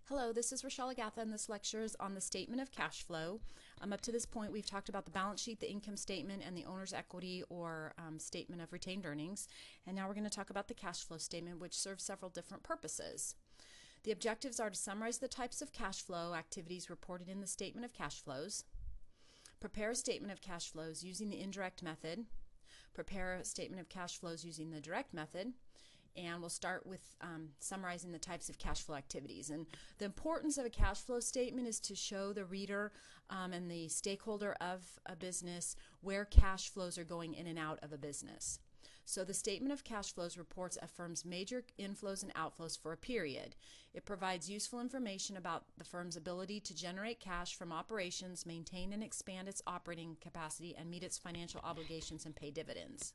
Hello, this is Rochelle Agatha, and this lecture is on the statement of cash flow. Up to this point, we've talked about the balance sheet, the income statement, and the owner's equity or statement of retained earnings. And now we're going to talk about the cash flow statement, which serves several different purposes. The objectives are to summarize the types of cash flow activities reported in the statement of cash flows, prepare a statement of cash flows using the indirect method, prepare a statement of cash flows using the direct method, and we'll start with summarizing the types of cash flow activities. And the importance of a cash flow statement is to show the reader and the stakeholder of a business where cash flows are going in and out of a business. So the statement of cash flows reports a firm's major inflows and outflows for a period. It provides useful information about the firm's ability to generate cash from operations, maintain and expand its operating capacity, and meet its financial obligations and pay dividends.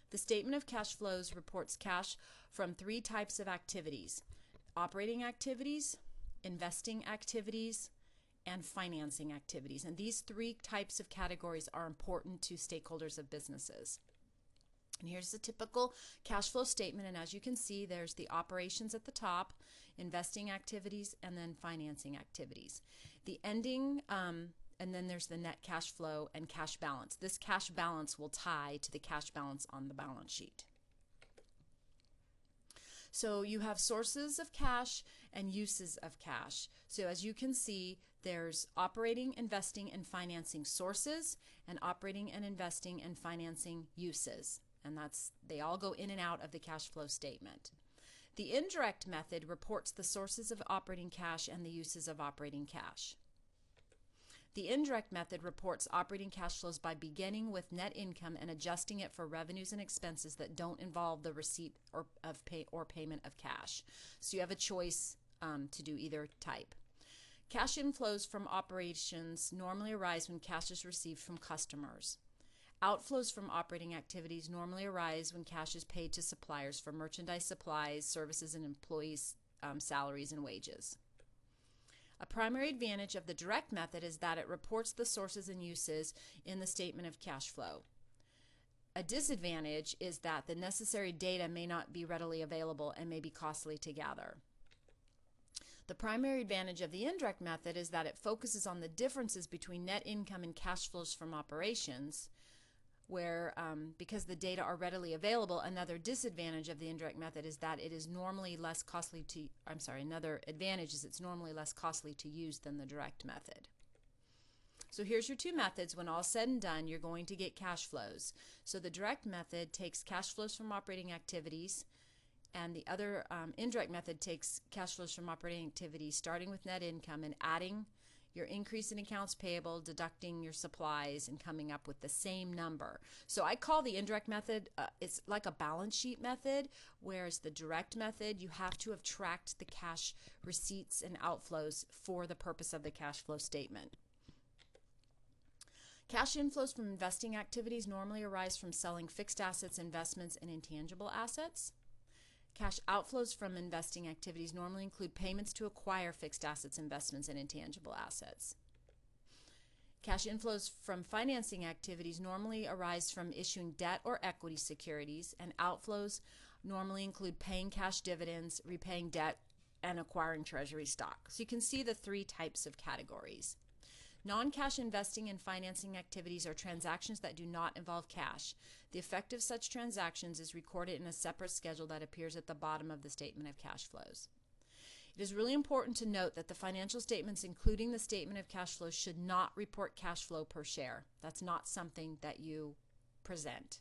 The statement of cash flows reports cash from three types of activities: operating activities, investing activities, and financing activities. And these three types of categories are important to stakeholders of businesses. And here's the typical cash flow statement, and as you can see, there's the operations at the top, investing activities, and then financing activities. The ending and then there's the net cash flow and cash balance. This cash balance will tie to the cash balance on the balance sheet. So you have sources of cash and uses of cash. So as you can see, there's operating, investing, and financing sources, and operating and investing and financing uses. And they all go in and out of the cash flow statement. The indirect method reports the sources of operating cash and the uses of operating cash. The indirect method reports operating cash flows by beginning with net income and adjusting it for revenues and expenses that don't involve the receipt or payment of cash. So you have a choice to do either type. Cash inflows from operations normally arise when cash is received from customers. Outflows from operating activities normally arise when cash is paid to suppliers for merchandise, supplies, services, and employees' salaries and wages. A primary advantage of the direct method is that it reports the sources and uses in the statement of cash flow. A disadvantage is that the necessary data may not be readily available and may be costly to gather. The primary advantage of the indirect method is that it focuses on the differences between net income and cash flows from operations, where because the data are readily available. Another disadvantage of the indirect method is that it is normally less costly to, another advantage is it's normally less costly to use than the direct method. So here's your two methods. When all said and done, you're going to get cash flows. So the direct method takes cash flows from operating activities, and the other indirect method takes cash flows from operating activities starting with net income and adding your increase in accounts payable, deducting your supplies, and coming up with the same number. So I call the indirect method, it's like a balance sheet method, whereas the direct method, you have to have tracked the cash receipts and outflows for the purpose of the cash flow statement. Cash inflows from investing activities normally arise from selling fixed assets, investments, and intangible assets. Cash outflows from investing activities normally include payments to acquire fixed assets, investments, and intangible assets. Cash inflows from financing activities normally arise from issuing debt or equity securities, and outflows normally include paying cash dividends, repaying debt, and acquiring treasury stock. So you can see the three types of categories. Non-cash investing and financing activities are transactions that do not involve cash. The effect of such transactions is recorded in a separate schedule that appears at the bottom of the statement of cash flows. It is really important to note that the financial statements, including the statement of cash flows, should not report cash flow per share. That's not something that you present.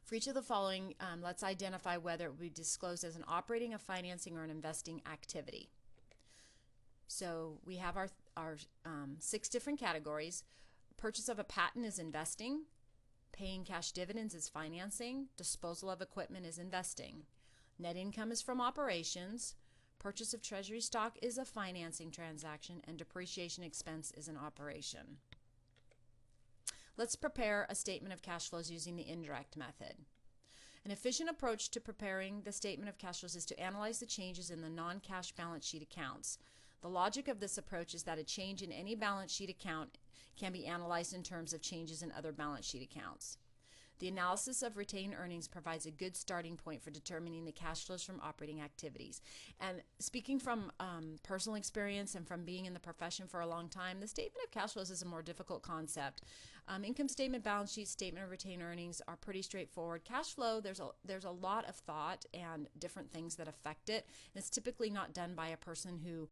For each of the following, let's identify whether it will be disclosed as an operating, a financing, or an investing activity. So we have our 6 different categories. Purchase of a patent is investing. Paying cash dividends is financing. Disposal of equipment is investing. Net income is from operations. Purchase of treasury stock is a financing transaction. And depreciation expense is an operation. Let's prepare a statement of cash flows using the indirect method. An efficient approach to preparing the statement of cash flows is to analyze the changes in the non-cash balance sheet accounts. The logic of this approach is that a change in any balance sheet account can be analyzed in terms of changes in other balance sheet accounts. The analysis of retained earnings provides a good starting point for determining the cash flows from operating activities. And speaking from personal experience and from being in the profession for a long time, the statement of cash flows is a more difficult concept. Income statement, balance sheet, statement of retained earnings are pretty straightforward. Cash flow, there's a lot of thought and different things that affect it. And it's typically not done by a person who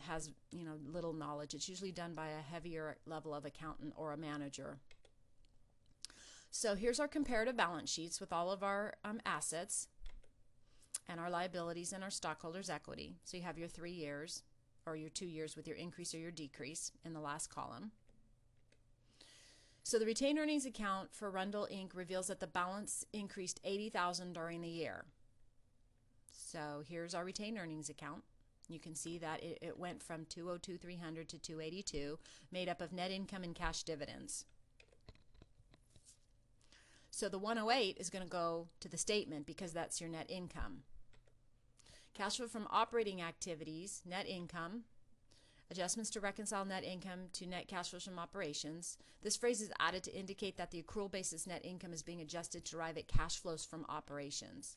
has little knowledge. It's usually done by a heavier level of accountant or a manager. So here's our comparative balance sheets with all of our assets and our liabilities and our stockholders' equity. So you have your 3 years or your 2 years with your increase or your decrease in the last column. So the retained earnings account for Rundle Inc. reveals that the balance increased $80,000 during the year. So here's our retained earnings account. You can see that it went from $202,300 to $282, made up of net income and cash dividends. So the 108 is going to go to the statement because that's your net income. Cash flow from operating activities, net income, adjustments to reconcile net income to net cash flows from operations. This phrase is added to indicate that the accrual basis net income is being adjusted to arrive at cash flows from operations.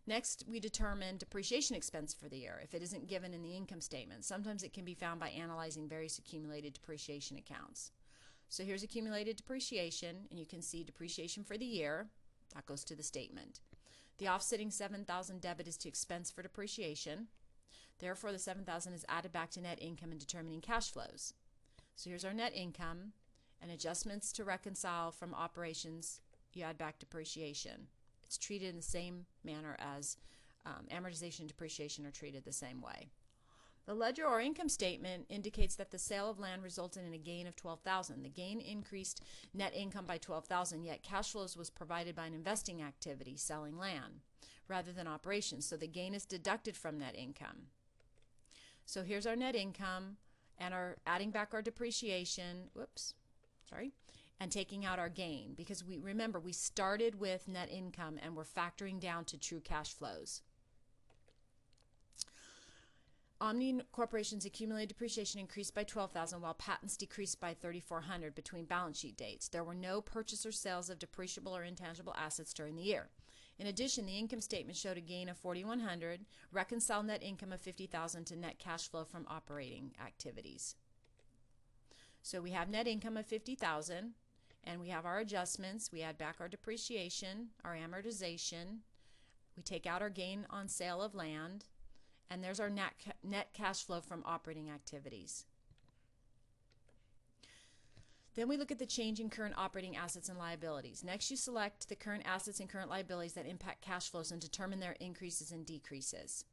Next, we determine depreciation expense for the year if it isn't given in the income statement. Sometimes it can be found by analyzing various accumulated depreciation accounts. So here's accumulated depreciation, and you can see depreciation for the year. That goes to the statement. The offsetting $7,000 debit is to expense for depreciation. Therefore, the $7,000 is added back to net income in determining cash flows. So here's our net income, and adjustments to reconcile from operations, you add back depreciation. It's treated in the same manner as amortization and depreciation are treated the same way. The ledger or income statement indicates that the sale of land resulted in a gain of $12,000. The gain increased net income by $12,000, yet cash flows was provided by an investing activity, selling land, rather than operations. So the gain is deducted from net income. So here's our net income and our adding back our depreciation, and taking out our gain, because remember we started with net income and we're factoring down to true cash flows. Omni Corporation's accumulated depreciation increased by $12,000 while patents decreased by $3,400 between balance sheet dates. There were no purchase or sales of depreciable or intangible assets during the year. In addition, the income statement showed a gain of $4,100, reconciled net income of $50,000 to net cash flow from operating activities. So we have net income of $50,000, and we have our adjustments. We add back our depreciation, our amortization. We take out our gain on sale of land, and there's our net cash flow from operating activities. Then we look at the change in current operating assets and liabilities. Next, you select the current assets and current liabilities that impact cash flows and determine their increases and decreases.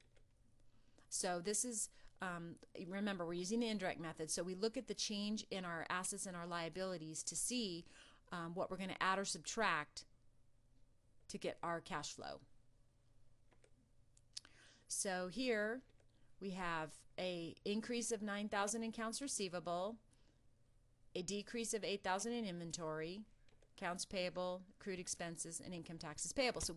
So this is, remember, we're using the indirect method, so we look at the change in our assets and our liabilities to see what we're going to add or subtract to get our cash flow. So here we have an increase of $9,000 in accounts receivable, a decrease of $8,000 in inventory, accounts payable, accrued expenses, and income taxes payable. So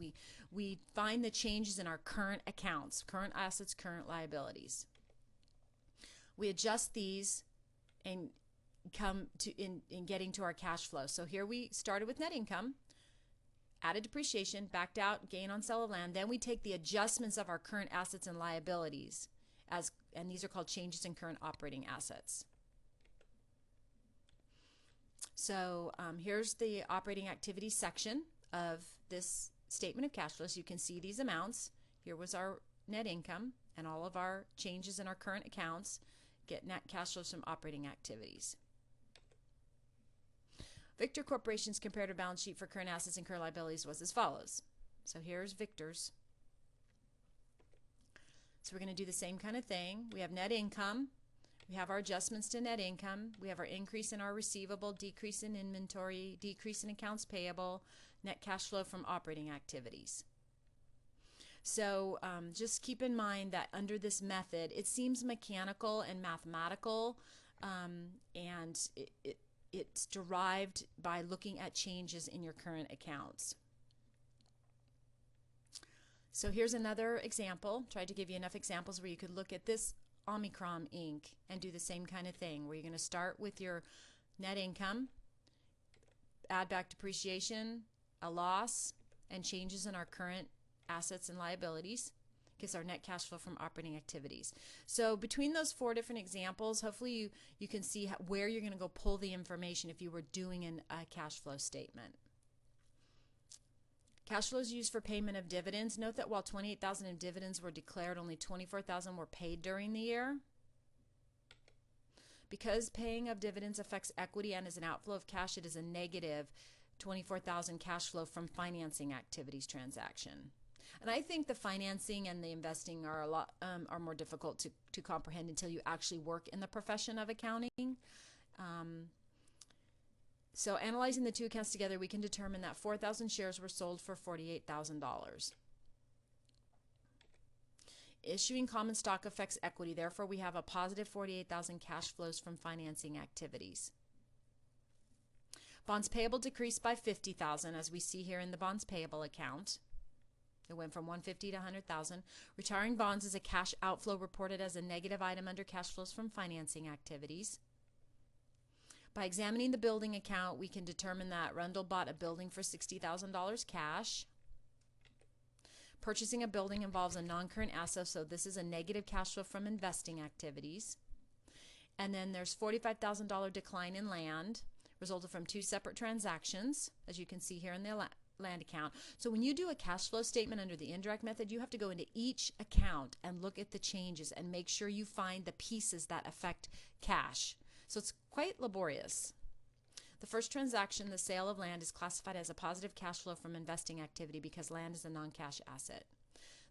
we find the changes in our current accounts, current assets, current liabilities. We adjust these and come to in getting to our cash flow. So here we started with net income, added depreciation, backed out gain on sale of land. Then we take the adjustments of our current assets and liabilities, and these are called changes in current operating assets. So here's the operating activities section of this statement of cash flow. So you can see these amounts. Here was our net income and all of our changes in our current accounts. Get net cash flows from operating activities. Victor Corporation's comparative balance sheet for current assets and current liabilities was as follows. So here's Victor's. So we're going to do the same kind of thing. We have net income. We have our adjustments to net income. We have our increase in our receivable, decrease in inventory, decrease in accounts payable, net cash flow from operating activities. So just keep in mind that under this method, it seems mechanical and mathematical, and it's derived by looking at changes in your current accounts. So here's another example. Tried to give you enough examples where you could look at this Omicron Inc. and do the same kind of thing, where you're going to start with your net income, add back depreciation, a loss, and changes in our current assets and liabilities. Gives our net cash flow from operating activities. So between those 4 different examples, hopefully you can see where you're going to go pull the information if you were doing a cash flow statement. Cash flows used for payment of dividends. Note that while $28,000 in dividends were declared, only $24,000 were paid during the year. Because paying of dividends affects equity and is an outflow of cash, it is a negative $24,000 cash flow from financing activities transaction. And I think the financing and the investing are are more difficult to comprehend until you actually work in the profession of accounting. So analyzing the 2 accounts together, we can determine that 4,000 shares were sold for $48,000. Issuing common stock affects equity. Therefore, we have a positive $48,000 cash flows from financing activities. Bonds payable decreased by $50,000, as we see here in the bonds payable account. It went from $150,000 to $100,000. Retiring bonds is a cash outflow reported as a negative item under cash flows from financing activities. By examining the building account, we can determine that Rundle bought a building for $60,000 cash. Purchasing a building involves a non-current asset, so this is a negative cash flow from investing activities. And then there's $45,000 decline in land, resulted from 2 separate transactions, as you can see here in the land account. So when you do a cash flow statement under the indirect method, you have to go into each account and look at the changes and make sure you find the pieces that affect cash. So it's quite laborious. The first transaction, the sale of land, is classified as a positive cash flow from investing activity because land is a non-cash asset.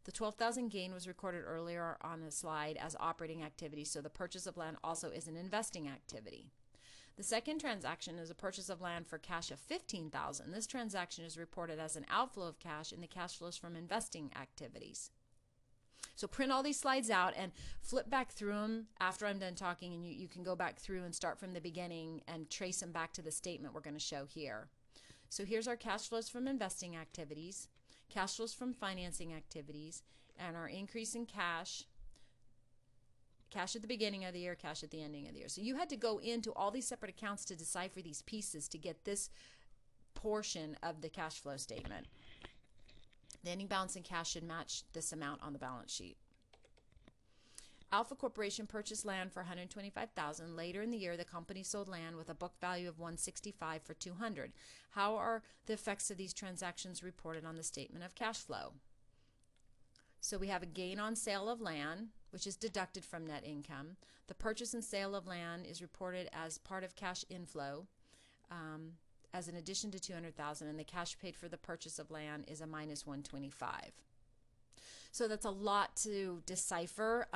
The $12,000 gain was recorded earlier on the slide as operating activity, so the purchase of land also is an investing activity. The second transaction is a purchase of land for cash of $15,000. This transaction is reported as an outflow of cash in the cash flows from investing activities. So print all these slides out and flip back through them after I'm done talking, and you can go back through and start from the beginning and trace them back to the statement we're going to show here. So here's our cash flows from investing activities, cash flows from financing activities, and our increase in cash at the beginning of the year, cash at the ending of the year. So you had to go into all these separate accounts to decipher these pieces to get this portion of the cash flow statement. The ending balance in cash should match this amount on the balance sheet. Alpha Corporation purchased land for $125,000. Later in the year, the company sold land with a book value of $165,000 for $200,000. How are the effects of these transactions reported on the statement of cash flow? So we have a gain on sale of land, which is deducted from net income. The purchase and sale of land is reported as part of cash inflow as an addition to $200,000, and the cash paid for the purchase of land is a minus $125,000. So that's a lot to decipher.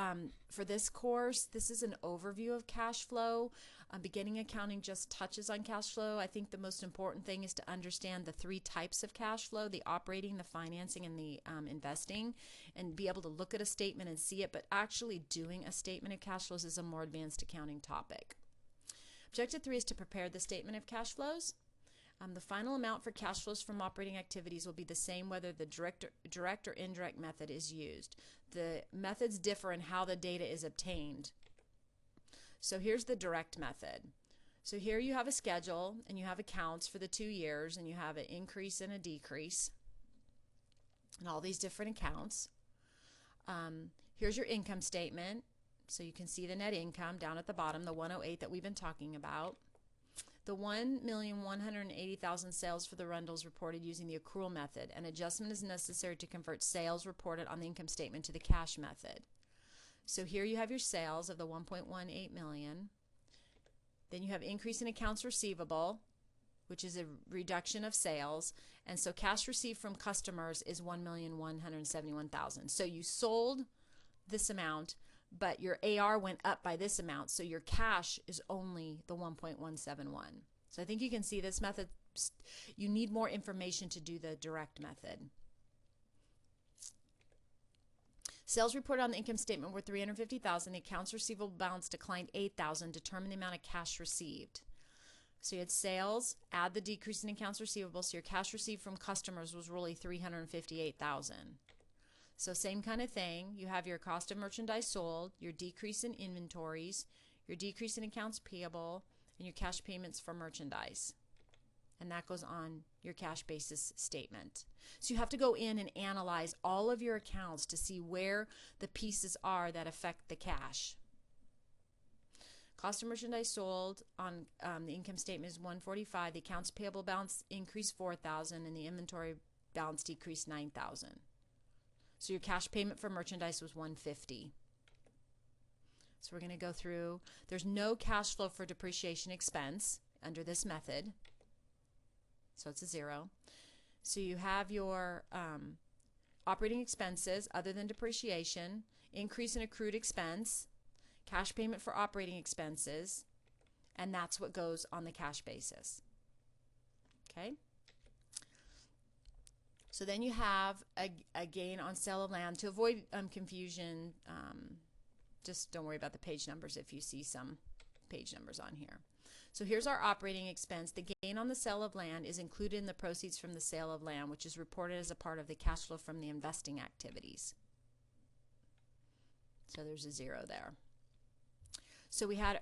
For this course, this is an overview of cash flow. Beginning accounting just touches on cash flow. I think the most important thing is to understand the 3 types of cash flow: the operating, the financing, and the investing, and be able to look at a statement and see it. But actually doing a statement of cash flows is a more advanced accounting topic. Objective 3 is to prepare the statement of cash flows. The final amount for cash flows from operating activities will be the same whether the direct or indirect method is used. The methods differ in how the data is obtained. So here's the direct method. So here you have a schedule and you have accounts for the 2 years, and you have an increase and a decrease in all these different accounts. Here's your income statement. So you can see the net income down at the bottom, the 108 that we've been talking about. The 1,180,000 sales for the Rundles reported using the accrual method. An adjustment is necessary to convert sales reported on the income statement to the cash method. So here you have your sales of the 1.18 million. Then you have increase in accounts receivable, which is a reduction of sales. And so cash received from customers is 1,171,000. So you sold this amount, but your AR went up by this amount, so your cash is only the 1.171. So I think you can see this method, you need more information to do the direct method. Sales reported on the income statement were $350,000. The accounts receivable balance declined $8,000. Determine the amount of cash received. So you had sales, add the decrease in accounts receivable, so your cash received from customers was really $358,000. So same kind of thing. You have your cost of merchandise sold, your decrease in inventories, your decrease in accounts payable, and your cash payments for merchandise. and that goes on your cash basis statement. So you have to go in and analyze all of your accounts to see where the pieces are that affect the cash. Cost of merchandise sold on the income statement is $145. The accounts payable balance increased $4,000 and the inventory balance decreased $9,000. So your cash payment for merchandise was $150. So we're going to go through. There's no cash flow for depreciation expense under this method. So it's a 0. So you have your operating expenses other than depreciation, increase in accrued expense, cash payment for operating expenses, and that's what goes on the cash basis. Okay? So then you have a gain on sale of land. To avoid confusion, just don't worry about the page numbers if you see some page numbers on here. So here's our operating expense. The gain on the sale of land is included in the proceeds from the sale of land, which is reported as a part of the cash flow from the investing activities. So there's a 0 there. So we had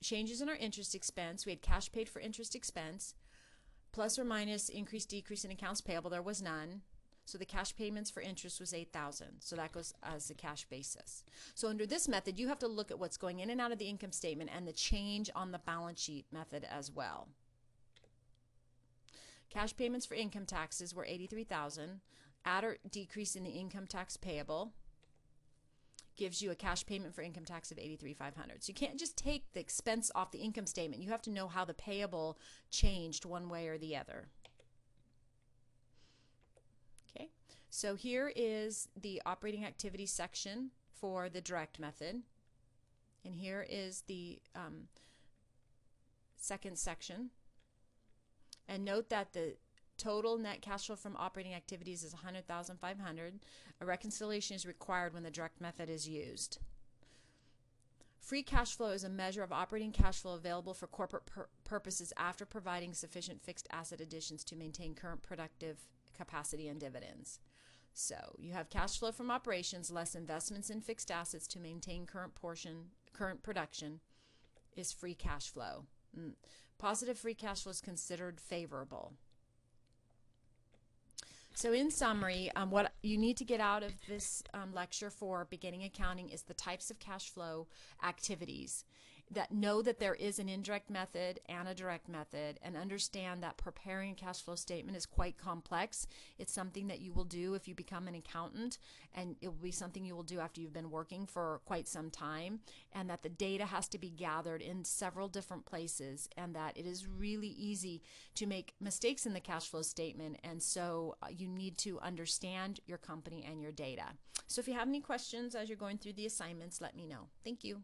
changes in our interest expense. We had cash paid for interest expense, plus or minus increase, decrease in accounts payable. There was none. So the cash payments for interest was $8,000. So that goes as a cash basis. So under this method, you have to look at what's going in and out of the income statement and the change on the balance sheet method as well. Cash payments for income taxes were $83,000. Add or decrease in the income tax payable gives you a cash payment for income tax of $83,500. So you can't just take the expense off the income statement. You have to know how the payable changed one way or the other. Okay, so here is the operating activity section for the direct method. And here is the second section. And note that the total net cash flow from operating activities is $100,500. A reconciliation is required when the direct method is used. Free cash flow is a measure of operating cash flow available for corporate purposes after providing sufficient fixed asset additions to maintain current productive capacity and dividends. So you have cash flow from operations less investments in fixed assets to maintain current production is free cash flow. Positive free cash flow is considered favorable. So in summary, what you need to get out of this lecture for beginning accounting is the types of cash flow activities. That know that there is an indirect method and a direct method, and understand that preparing a cash flow statement is quite complex. It's something that you will do if you become an accountant, and it will be something you will do after you've been working for quite some time, and that the data has to be gathered in several different places, and that it is really easy to make mistakes in the cash flow statement, and so you need to understand your company and your data. So if you have any questions as you're going through the assignments, let me know. Thank you.